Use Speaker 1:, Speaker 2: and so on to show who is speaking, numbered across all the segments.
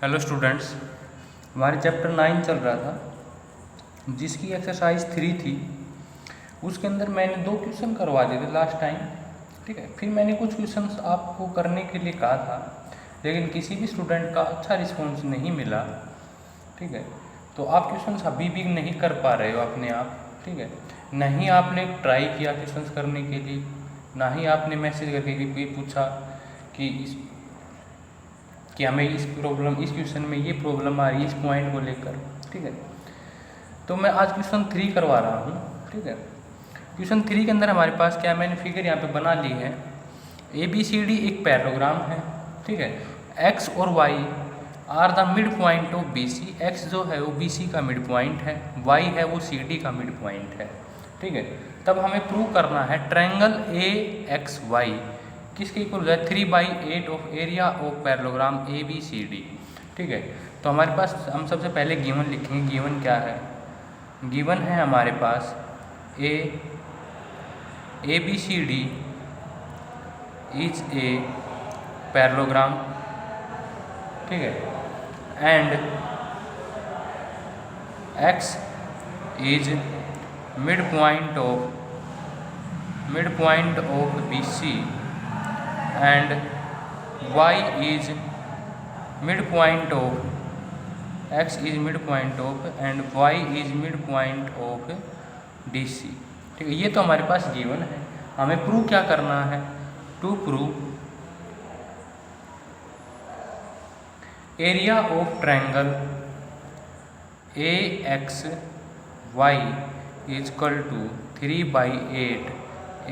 Speaker 1: Hello students, हमारे chapter 9 चल रहा था जिसकी एक्सरसाइज 3 थी। उसके अंदर मैंने 2 क्वेश्चन करवा दिए थे लास्ट टाइम। ठीक है, फिर मैंने कुछ क्वेश्चंस आपको करने के लिए कहा था, लेकिन किसी भी स्टूडेंट का अच्छा रिस्पॉन्स नहीं मिला। ठीक है, तो आप क्वेश्चंस अभी भी नहीं कर पा रहे हो अपने आप। ठीक है, ना ही आपने ट्राई किया क्वेश्चंस करने के लिए, ना ही आपने मैसेज करके कोई पूछा कि हमें इस क्वेश्चन में ये प्रॉब्लम आ रही है इस पॉइंट को लेकर। ठीक है, तो मैं आज क्वेश्चन 3 करवा रहा हूँ। ठीक है, क्वेश्चन 3 के अंदर हमारे पास क्या, मैंने फिगर यहाँ पे बना ली है। ABCD एक पैराग्राम है। ठीक है, X और Y are the mid point of BC। X जो है वो BC का मिड पॉइंट है, Y है वो CD का मिड पॉइंट है। ठीक है, तब हमें प्रूव करना है ट्रायंगल AXY किसके इक्वल है 3/8 of area of parallelogram ABCD। ठीक है, तो हमारे पास हम सबसे पहले गिवन लिखेंगे। गिवन क्या है? गिवन है हमारे पास ABCD इज ए पैरेललोग्राम। ठीक है, and X is mid point of BC and Y is midpoint of X is midpoint of and Y is midpoint of DC। ठीक है, ये तो हमारे पास गिवन है। हमें प्रूव क्या करना है? To prove area of triangle AXY is equal to 3/8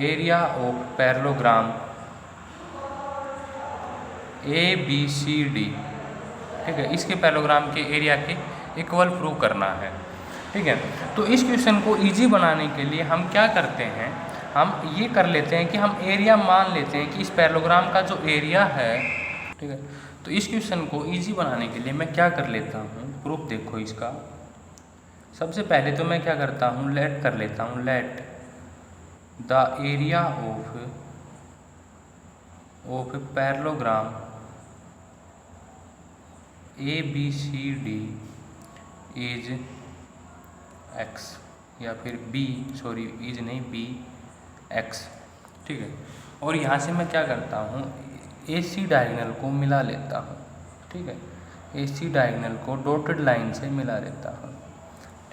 Speaker 1: area of parallelogram ABCD। ठीक है, इसके पैरेललोग्राम के एरिया के इक्वल प्रूव करना है। ठीक है, तो इस क्वेश्चन को इजी बनाने के लिए हम क्या करते हैं, हम ये कर लेते हैं कि हम एरिया मान लेते हैं कि इस पैरेललोग्राम का जो एरिया है। ठीक है, तो इस क्वेश्चन को इजी बनाने के लिए मैं क्या कर लेता हूँ, प्रूफ देखो इसका। सबसे पहले तो मैं क्या करता हूँ, लेट कर लेता हूँ, let the area of parallelogram ABCD is X, या फिर इज नहीं BX। ठीक है, और यहाँ से मैं क्या करता हूँ, AC डायगोनल को मिला लेता हूँ। ठीक है, AC डायगोनल को डॉटेड लाइन से मिला लेता हूँ।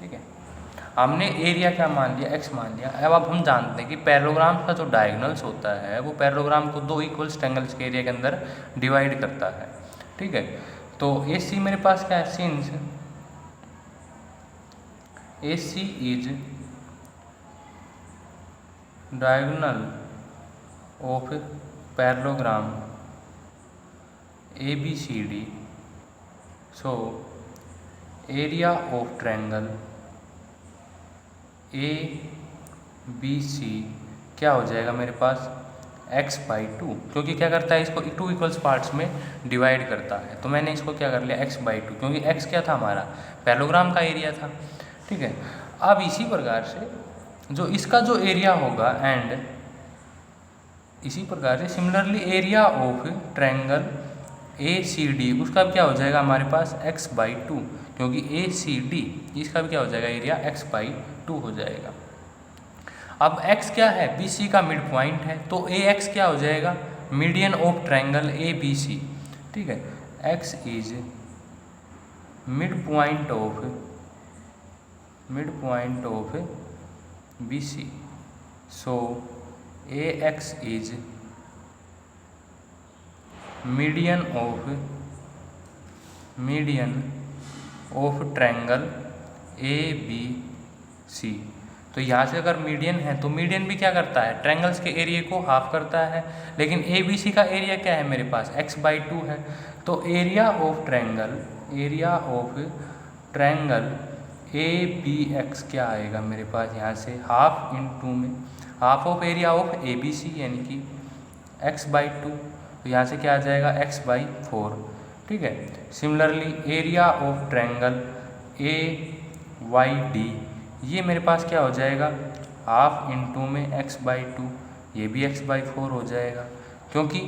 Speaker 1: ठीक है, हमने एरिया क्या मान लिया, X मान लिया। अब हम जानते हैं कि पैरेललोग्राम का जो डायगोनल्स होता है वो पैरेललोग्राम को 2 इक्वल ट्रायंगल्स के एरिया के अंदर डिवाइड करता है। ठीक है, तो AC मेरे पास क्या है, since AC is diagonal of parallelogram ABCD, so area of triangle ABC क्या हो जाएगा मेरे पास, X/2, क्योंकि क्या करता है, इसको 2 इक्वल्स पार्ट्स में डिवाइड करता है। तो मैंने इसको क्या कर लिया, X/2, क्योंकि X क्या था, हमारा पैरेललोग्राम का एरिया था। ठीक है, अब इसी प्रकार से जो इसका जो एरिया होगा, एंड इसी प्रकार से similarly area of triangle ACD उसका भी क्या हो जाएगा हमारे पास, X/2, क्योंकि ACD इसका भी क्या हो जाएगा, एरिया X/2 हो जाएगा। अब X क्या है, BC का मिड पॉइंट है, तो AX क्या हो जाएगा, मीडियन ऑफ ट्रायंगल ABC। ठीक है, X is mid point of BC, so AX is median of triangle ABC। तो यहाँ से अगर मीडियन है तो मीडियन भी क्या करता है, ट्रायंगल्स के एरिया को हाफ करता है, लेकिन ABC का एरिया क्या है मेरे पास, X/2 है। तो एरिया ऑफ ट्रायंगल ABX क्या आएगा मेरे पास, यहाँ से हाफ इंटू में half of area of ABC यानी कि X/2, तो यहाँ से क्या आ जाएगा, X/4। ठीक है, similarly area of triangle AYD ये मेरे पास क्या हो जाएगा, हाफ इंटू में X/2, ये भी X/4 हो जाएगा, क्योंकि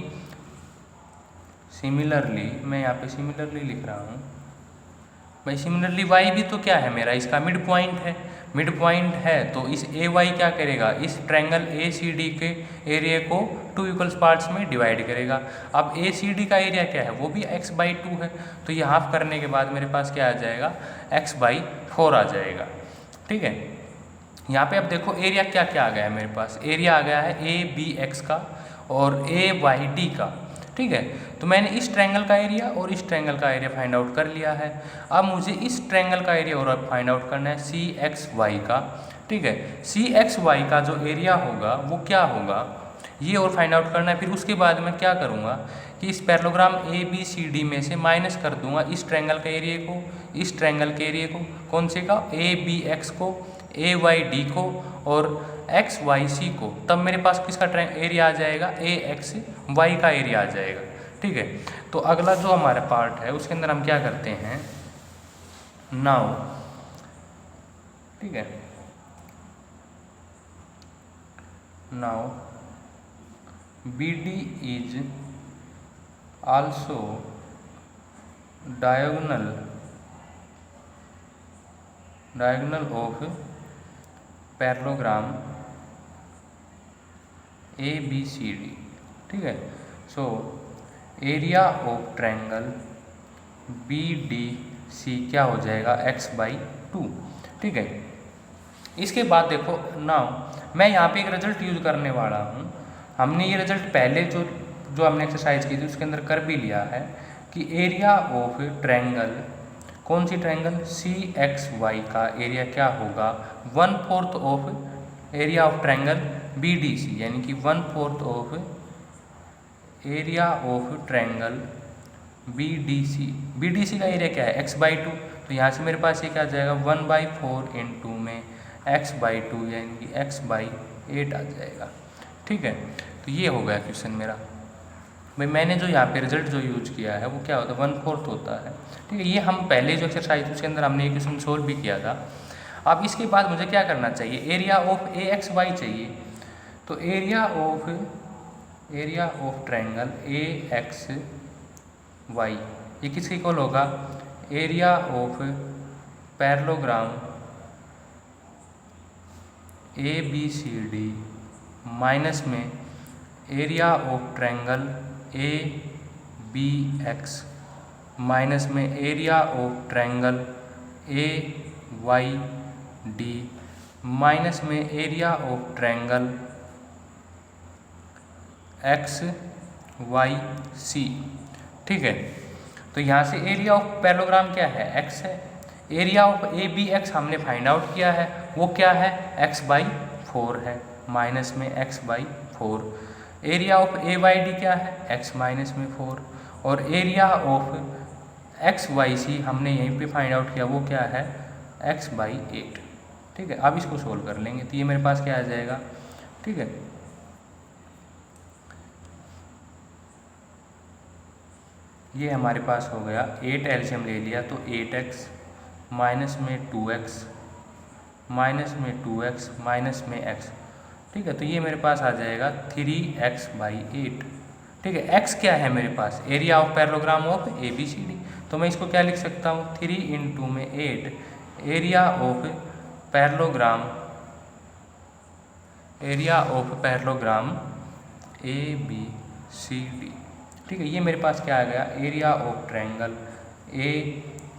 Speaker 1: सिमिलरली मैं यहाँ पे सिमिलरली लिख रहा हूँ भाई। सिमिलरली वाई भी तो क्या है मेरा, इसका मिड पॉइंट है। मिड पॉइंट है तो इस ए वाई क्या करेगा, इस ट्रायंगल ए सी डी के एरिया को 2 इक्वल्स पार्ट्स में डिवाइड करेगा। अब ए सी डी का एरिया क्या है, वो भी x/2 है। तो ये हाफ करने के बाद मेरे पास क्या आ जाएगा, x/4 आ जाएगा। ठीक है, यहाँ पे अब देखो एरिया क्या क्या आ गया है मेरे पास। एरिया आ गया है ए बी एक्स का और ए वाई डी का। ठीक है, तो मैंने इस ट्रायंगल का एरिया और इस ट्रायंगल का एरिया फाइंड आउट कर लिया है। अब मुझे इस ट्रायंगल का एरिया और फाइंड आउट करना है सी एक्स वाई का। ठीक है, सी एक्स वाई का जो एरिया होगा वो क्या होगा, ये और फाइंड आउट करना है। फिर उसके बाद मैं क्या करूँगा कि इस parallelogram A B C D में से माइनस कर दूंगा इस ट्रायंगल के एरिया को, इस ट्रायंगल के एरिया को, कौन से का, ए बी एक्स को, ए वाई डी को और एक्स वाई सी को। तब मेरे पास किसका एरिया आ जाएगा, ए एक्स वाई का एरिया आ जाएगा। ठीक है, तो अगला जो हमारा पार्ट है उसके अंदर हम क्या करते हैं नाउ। ठीक है, now B D is also diagonal of parallelogram A B C D. ठीक है, so area of triangle B D C क्या हो जाएगा, x/2। ठीक है, इसके बाद देखो नाउ मैं यहाँ पे एक रिजल्ट यूज करने वाला हूँ। हमने ये रिजल्ट पहले जो हमने एक्सरसाइज की थी उसके अंदर कर भी लिया है कि एरिया ऑफ ट्रायंगल, कौन सी ट्रायंगल, सी एक्स वाई का एरिया क्या होगा, 1/4 of area of triangle B D C, यानी कि 1/4 of area of triangle B D C. B D C का एरिया क्या है, x/2। तो यहाँ से मेरे पास ये क्या आ जाएगा, 1/4 इंटू में x/2 यानी कि x/8 आ जाएगा। ठीक है, तो ये हो गया क्वेश्चन मेरा। भाई मैंने जो यहाँ पे रिजल्ट जो यूज किया है वो क्या होता है, 1/4 होता है। ठीक है, ये हम पहले जो एक्सरसाइज थी उसके अंदर हमने ये क्वेश्चन सोल्व भी किया था। अब इसके बाद मुझे क्या करना चाहिए, area of A X Y चाहिए। तो area of triangle A X Y ये किसके इक्वल होगा, area of parallelogram A B C D minus में area of triangle A B X minus में area of triangle A Y D minus में area of triangle X Y C. ठीक है, तो यहाँ से एरिया ऑफ पैरेललोग्राम क्या है, x है। Area of A B X हमने फाइंड आउट किया है, वो क्या है, x/4 है, माइनस में x/4। Area of A Y D क्या है, x माइनस में 4। और area of X Y C हमने यहीं पे फाइंड आउट किया, वो क्या है, x/8। ठीक है, अब इसको सोल्व कर लेंगे तो ये मेरे पास क्या आ जाएगा। ठीक है, ये हमारे पास हो गया 8 एलसीएम ले लिया तो 8x माइनस में 2x माइनस में 2x माइनस में x। ठीक है, तो ये मेरे पास आ जाएगा 3x/8। ठीक है, x क्या है मेरे पास, area of parallelogram of A B C D. तो मैं इसको क्या लिख सकता हूँ, 3 इंटू में 8 area of parallelogram A B C D. ठीक है, ये मेरे पास क्या आ गया, area of triangle A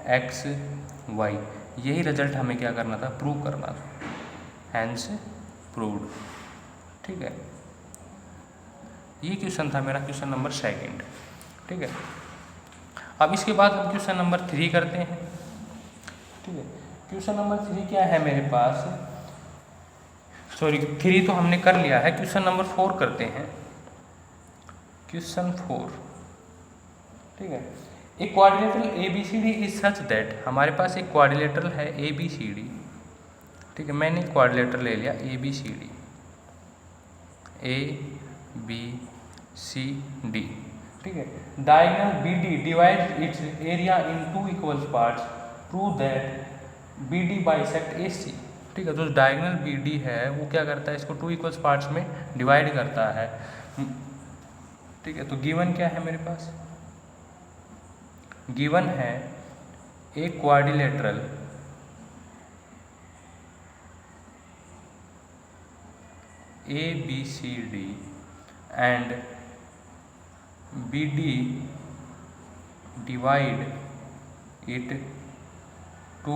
Speaker 1: X Y. यही रिजल्ट हमें क्या करना था, प्रूव करना था, हैंस प्रूव्ड। ठीक है, ये क्वेश्चन था मेरा, क्वेश्चन नंबर 2। ठीक है, अब इसके बाद हम क्वेश्चन नंबर 3 करते हैं। ठीक है, क्वेश्चन नंबर 3 क्या है मेरे पास, सॉरी 3 तो हमने कर लिया है, क्वेश्चन नंबर 4 करते हैं। क्वेश्चन 4। ठीक है, एक quadrilateral A B C D is such that, हमारे पास एक क्वाड्रिलेटरल है ए बी सी डी। ठीक है, मैंने क्वाड्रिलेटरल ले लिया A B C D, A B C D. ठीक है, diagonal B D divide its area in 2 equal parts, prove that B D bisect A C. ठीक है, जो डायगोनल बी डी है वो क्या करता है, इसको 2 इक्वल पार्ट्स में डिवाइड करता है। ठीक है, तो गिवन क्या है मेरे पास, गिवन है a quadrilateral ABCD and BD divide it to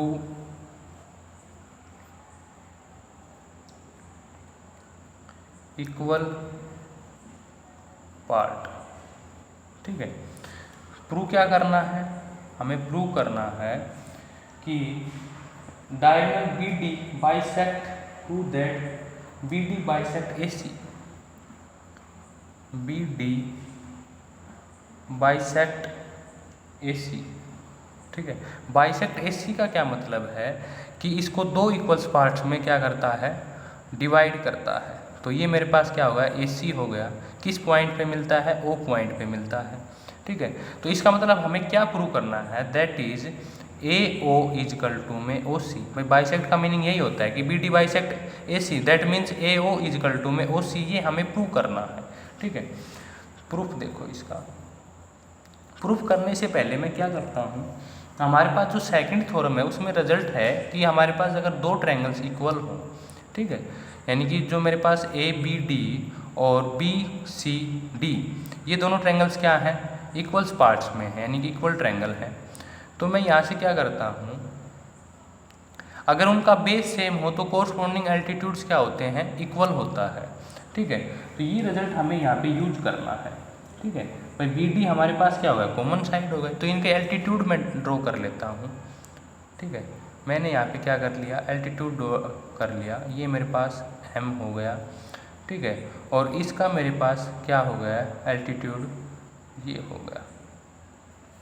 Speaker 1: equal part. ठीक है, प्रूव क्या करना है, हमें प्रूव करना है कि diagonal BD bisect to that BD bisect AC, BD bisect AC। ठीक है, बाइसेक्ट AC का क्या मतलब है कि इसको दो इक्वल्स पार्ट्स में क्या करता है, डिवाइड करता है। तो ये मेरे पास क्या होगा, AC हो गया, किस पॉइंट पे मिलता है, O पॉइंट पे मिलता है। ठीक है, तो इसका मतलब हमें क्या प्रूव करना है, that is AO equal to में OC। भाई बाइसेक्ट का मीनिंग यही होता है कि BD bisect AC, that means AO equal to में OC, ये हमें प्रूव करना है। ठीक है, प्रूफ देखो, इसका प्रूफ करने से पहले मैं क्या करता हूँ, हमारे पास जो सेकंड थ्योरम है उसमें रिजल्ट है कि हमारे पास अगर दो ट्रायंगल्स इक्वल हो, ठीक है, यानी कि जो मेरे पास ABD और BCD ये दोनों ट्रायंगल्स क्या हैं, इक्वल्स पार्ट्स में है, यानी कि इक्वल ट्रायंगल है। तो मैं यहाँ से क्या करता हूँ, अगर उनका बेस सेम हो तो कोरस्पॉन्डिंग एल्टीट्यूड्स क्या होते हैं, इक्वल होता है। ठीक है, तो ये रिजल्ट हमें यहाँ पे यूज करना है। ठीक है भाई, BD हमारे पास क्या होगा, कॉमन साइड हो गए, तो इनके एल्टीट्यूड में ड्रॉ कर लेता हूँ। ठीक है, मैंने यहाँ पे क्या कर लिया, एल्टीट्यूड ड्रॉ कर लिया, ये मेरे पास M हो गया। ठीक है, और इसका मेरे पास क्या हो गया, एल्टीट्यूड ये हो गया,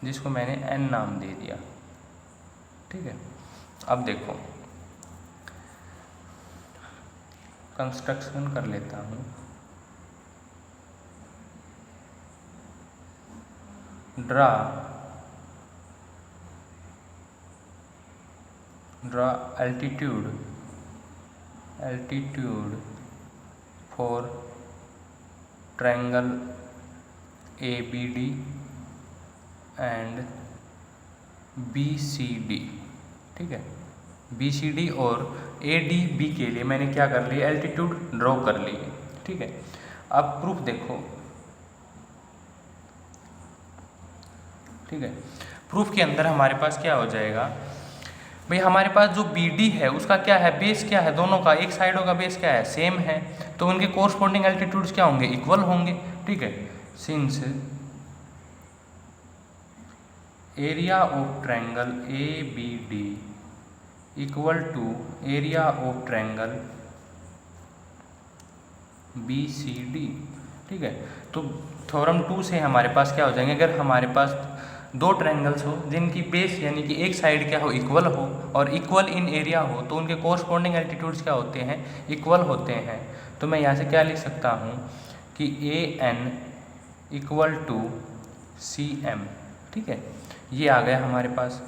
Speaker 1: जिसको मैंने N नाम दे दिया। ठीक है, अब देखो कंस्ट्रक्शन कर लेता हूँ। Draw altitude for triangle ABD and BCD। ठीक है, BCD और ADB के लिए मैंने क्या कर लिया, एल्टीट्यूड ड्रॉ कर लिए। ठीक है, अब प्रूफ देखो। ठीक है, प्रूफ के अंदर हमारे पास क्या हो जाएगा भाई, हमारे पास जो BD है उसका क्या है, बेस क्या है, दोनों का एक साइडों का बेस क्या है, सेम है, तो उनके कोरस्पॉन्डिंग एल्टीट्यूड्स क्या होंगे, इक्वल होंगे। ठीक है, since area of triangle ABD equal to area of triangle BCD। ठीक है, तो थ्योरम 2 से हमारे पास क्या हो जाएंगे, अगर हमारे पास दो ट्रायंगल्स हो जिनकी बेस यानी कि एक साइड क्या हो, इक्वल हो, और इक्वल इन एरिया हो, तो उनके कोरस्पॉन्डिंग एल्टीट्यूड्स क्या होते हैं, इक्वल होते हैं। तो मैं यहाँ से क्या लिख सकता हूँ कि AN इक्वल टू CM। ठीक है, ये आ गया हमारे पास।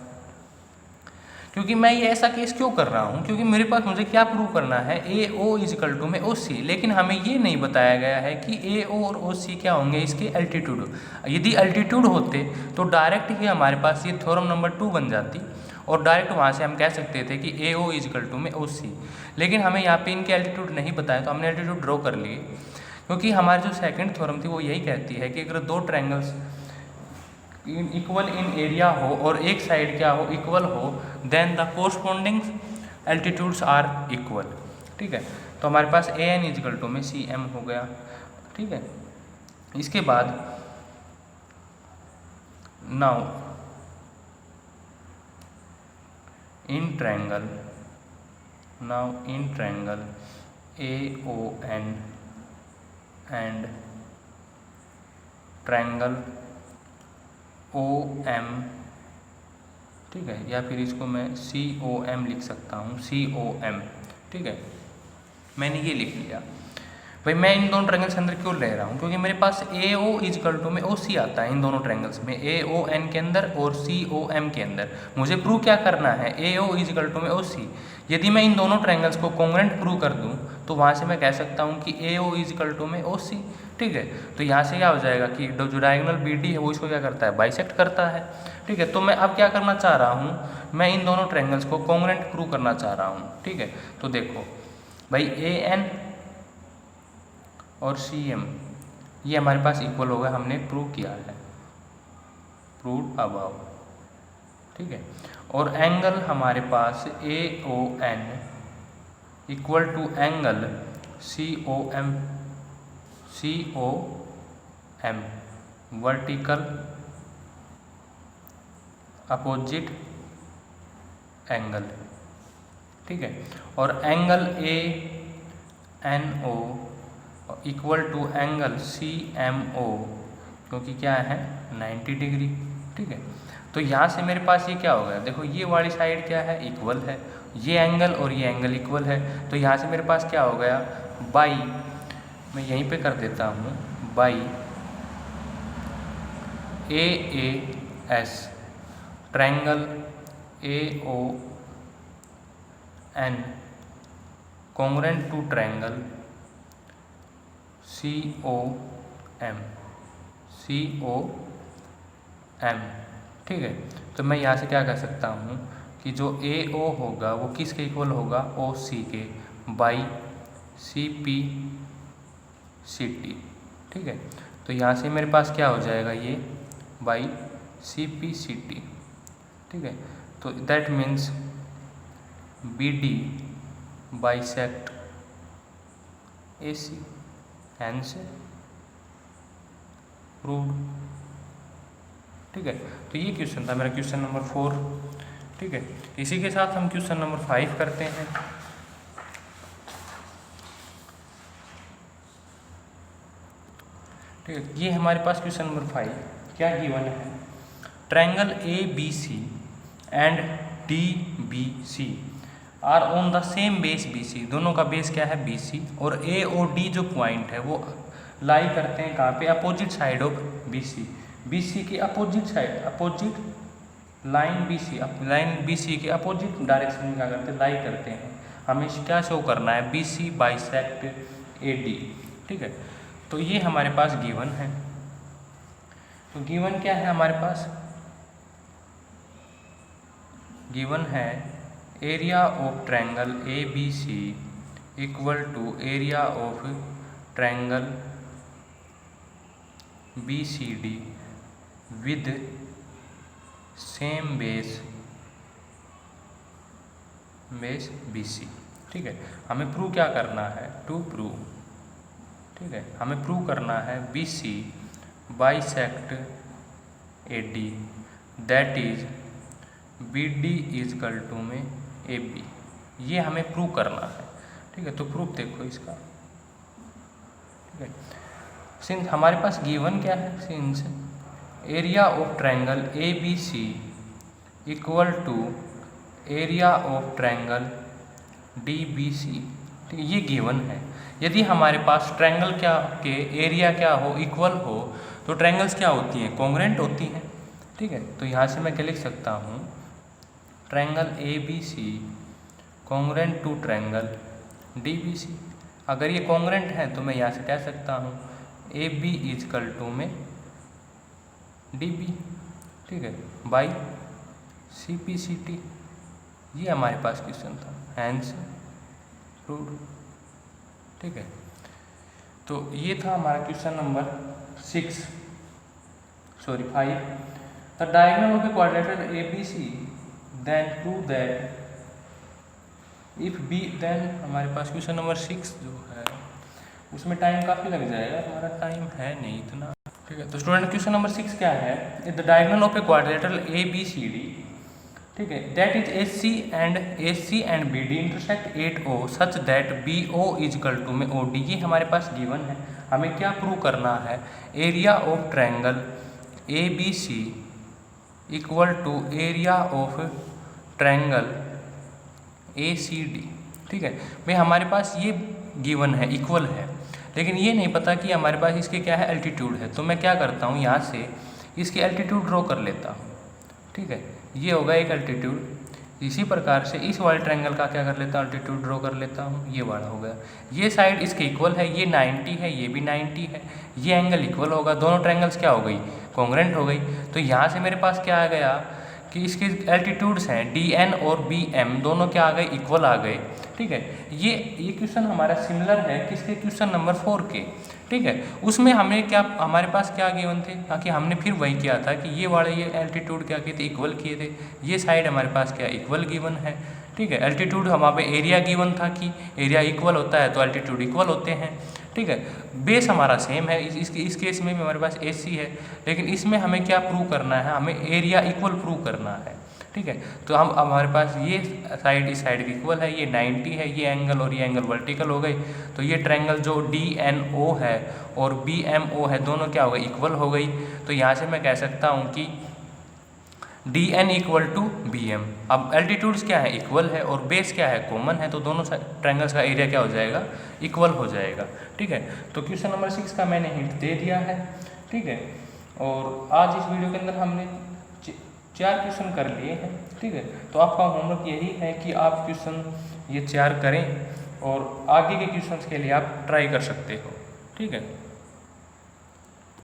Speaker 1: क्योंकि मैं ये ऐसा केस क्यों कर रहा हूँ, क्योंकि मेरे पास मुझे क्या प्रूव करना है, AO इजकल टू में OC, लेकिन हमें ये नहीं बताया गया है कि AO और OC क्या होंगे, इसके एल्टीट्यूड। यदि एल्टीट्यूड होते तो डायरेक्ट ही हमारे पास ये थ्योरम नंबर 2 बन जाती, और डायरेक्ट वहाँ से हम कह सकते थे कि AO इजकल टू में OC, लेकिन हमें यहाँ पे इनके एल्टीट्यूड नहीं बताया, तो हमने एल्टीट्यूड ड्रॉ कर लिए। क्योंकि हमारी जो सेकेंड थ्योरम थी वो यही कहती है कि अगर दो ट्रायंगल्स इक्वल इन एरिया हो और एक साइड क्या हो, इक्वल हो, then the corresponding altitudes are equal. ठीक है, तो हमारे पास AN इजकल टू में CM हो गया। ठीक है, इसके बाद now in triangle AON and triangle OM। ठीक है, या फिर इसको मैं COM लिख सकता हूँ, COM। ठीक है, मैंने ये लिख लिया। भाई मैं इन दोनों ट्रायंगल्स के अंदर क्यों ले रहा हूँ, क्योंकि मेरे पास AO इजकल टू में OC आता है इन दोनों ट्रायंगल्स में, AON के अंदर और COM के अंदर। मुझे प्रूव क्या करना है, AO इजकल टू में OC। यदि मैं इन दोनों ट्रायंगल्स को कॉन्ग्रुएंट प्रूव कर दूँ तो वहाँ से मैं कह सकता हूँ कि AO इजकल टू में OC। ठीक है। तो यहाँ से क्या हो जाएगा कि जो डायगोनल बी डी है वो इसको क्या करता है, बाइसेक्ट करता है। ठीक है, तो मैं अब क्या करना चाह रहा हूँ, मैं इन दोनों ट्रायंगल्स को कॉन्ग्रुएंट प्रूव करना चाह रहा हूँ। ठीक है, तो देखो भाई ए एन और सी एम ये हमारे पास इक्वल होगा, हमने प्रूव किया है, प्रूव अबव। ठीक है, और एंगल हमारे पास A O N equal to angle C O M vertical opposite angle. ठीक है, और angle A N O equal to angle C M O, क्योंकि क्या है 90 डिग्री। ठीक है, तो यहाँ से मेरे पास ये क्या हो गया, देखो ये वाली साइड क्या है, इक्वल है, ये एंगल और ये एंगल इक्वल है। तो यहाँ से मेरे पास क्या हो गया, बाई, मैं यहीं पे कर देता हूँ, by A S triangle A O N congruent to triangle C O M. ठीक है, तो मैं यहाँ से क्या कर सकता हूँ कि जो ए ओ होगा वो किसके इक्वल होगा, ओ सी के, by C P C T. ठीक है, तो यहाँ से मेरे पास क्या हो जाएगा, ये by C P C T. ठीक है, तो that means B D bisect A C, hence proved. ठीक है, तो ये क्वेश्चन था मेरा, क्वेश्चन नंबर 4। ठीक है, इसी के साथ हम क्वेश्चन नंबर 5 करते हैं। ठीक है, ये हमारे पास क्वेश्चन नंबर 5 क्या गिवन है, triangle A B C and D B C are on the same base B C, दोनों का बेस क्या है बी सी, और ए और डी जो पॉइंट है वो लाई करते हैं कहाँ पे, opposite side of B C. B C के opposite side, opposite line B C, line B C के अपोजिट डायरेक्शन में क्या करते हैं, लाई करते हैं। हमें क्या शो करना है, B C bisect A D. ठीक है, तो ये हमारे पास गिवन है। तो गिवन क्या है हमारे पास, गिवन है area of triangle A B C equal to area of triangle B C D with same base B C. ठीक है, हमें प्रूव क्या करना है, टू प्रूव, ठीक है, हमें प्रूव करना है B C bisect A D, that is B D equal to में ए बी, ये हमें प्रूव करना है। ठीक है, तो प्रूफ देखो इसका। ठीक है, सिंस हमारे पास गिवन क्या है, since area of triangle A B C equal to area of triangle D B C. ठीक है, ये गिवन है। यदि हमारे पास ट्रायंगल क्या के एरिया क्या हो, इक्वल हो, तो ट्रायंगल्स क्या होती हैं, कॉन्ग्रुएंट होती हैं। ठीक है, तो यहाँ से मैं क्या लिख सकता हूँ, triangle A B C congruent to triangle D B C. अगर ये कॉन्ग्रुएंट है तो मैं यहाँ से कह सकता हूँ ए बी इजकल टू में डी बी। ठीक है, by C P C T. ये हमारे पास क्वेश्चन था, हैंस प्रूव्ड। ठीक है, तो ये था हमारा question number 5। The diagonal of a quadrilateral A B C then prove that if B, then हमारे पास क्वेश्चन नंबर 6 जो है उसमें टाइम काफ़ी लग जाएगा, हमारा टाइम है नहीं इतना। ठीक है, तो स्टूडेंट क्वेश्चन नंबर 6 क्या है, the diagonal of a quadrilateral A B C D, ठीक है, that is A C and B D intersect 8O such that B O equal to में ओ डी। ये हमारे पास गिवन है। हमें क्या प्रूव करना है, area of triangle A B C equal to area of triangle A C D. ठीक है भाई, हमारे पास ये गिवन है, इक्वल है, लेकिन ये नहीं पता कि हमारे पास इसके क्या है, एल्टीट्यूड है। तो मैं क्या करता हूँ, यहाँ से इसकी एल्टीट्यूड ड्रॉ कर लेता हूँ। ठीक है, ये होगा एक एल्टीट्यूड, इसी प्रकार से इस वाले ट्रायंगल का क्या कर लेता हूँ, अल्टीट्यूड ड्रॉ कर लेता हूँ। ये वाला हो गया, ये साइड इसके इक्वल है, ये 90 है, ये भी 90 है, ये एंगल इक्वल होगा, दोनों ट्रायंगल्स क्या हो गई, कॉन्ग्रुएंट हो गई। तो यहाँ से मेरे पास क्या आ गया कि इसके एल्टीट्यूड्स हैं DN और BM दोनों क्या आ गए, इक्वल आ गए। ठीक है, ये क्वेश्चन हमारा सिमिलर है किसके, क्वेश्चन नंबर 4 के। ठीक है, उसमें हमें क्या, हमारे पास क्या गिवन थे, ताकि हमने फिर वही किया था कि ये वाले ये एल्टीट्यूड क्या किए थे, इक्वल किए थे। ये साइड हमारे पास क्या इक्वल गिवन है। ठीक है, एल्टीट्यूड हमारे पे एरिया गिवन था कि एरिया इक्वल होता है तो एल्टीट्यूड इक्वल होते हैं। ठीक है, बेस हमारा सेम है, इस केस में भी हमारे पास AC है, लेकिन इसमें हमें क्या प्रूव करना है, हमें एरिया इक्वल प्रूव करना है। ठीक है, तो हम हमारे पास ये साइड इस साइड की इक्वल है, ये 90 है, ये एंगल और ये एंगल वर्टिकल हो गए। तो ये ट्रायंगल जो DNO है और BMO है दोनों क्या हो गए, इक्वल हो गई। तो यहाँ से मैं कह सकता हूँ कि DN इक्वल टू BM। अब एल्टीट्यूड्स क्या है, इक्वल है, और बेस क्या है, कॉमन है, तो दोनों ट्रायंगल्स का एरिया क्या हो जाएगा, इक्वल हो जाएगा। ठीक है, तो क्वेश्चन नंबर 6 का मैंने हिंट दे दिया है। ठीक है, और आज इस वीडियो के अंदर हमने 4 क्वेश्चन कर लिए हैं। ठीक है, तो आपका होमवर्क यही है कि आप क्वेश्चन ये 4 करें और आगे के क्वेश्चंस के लिए आप ट्राई कर सकते हो। ठीक है।